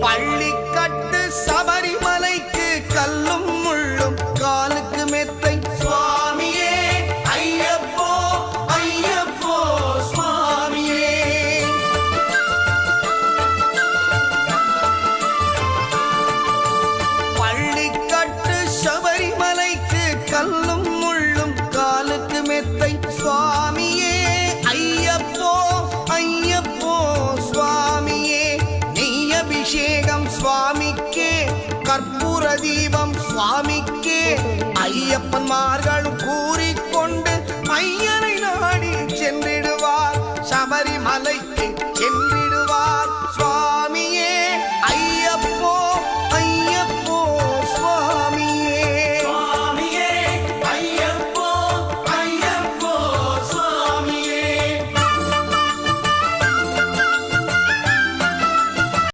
பள்ளிக்கட்டு சபரிமலைக்கு கல்லும் முள்ளும் காலுக்கு மெத்தை சுவாமியே ஐயப்போ ஐயப்போ சுவாமியே. பள்ளிக்கட்டு சபரிமலைக்கு கல்லும் முள்ளும் காலுக்கு மெத்தை சுவாமியே ஐயப்போ ஐயப்போ சுவாமியே. நெய் அபிஷேகம் சுவாமிக்கே, கற்பூர தீபம் சுவாமிக்கே, ஐயப்பன்மார்களும் கூறி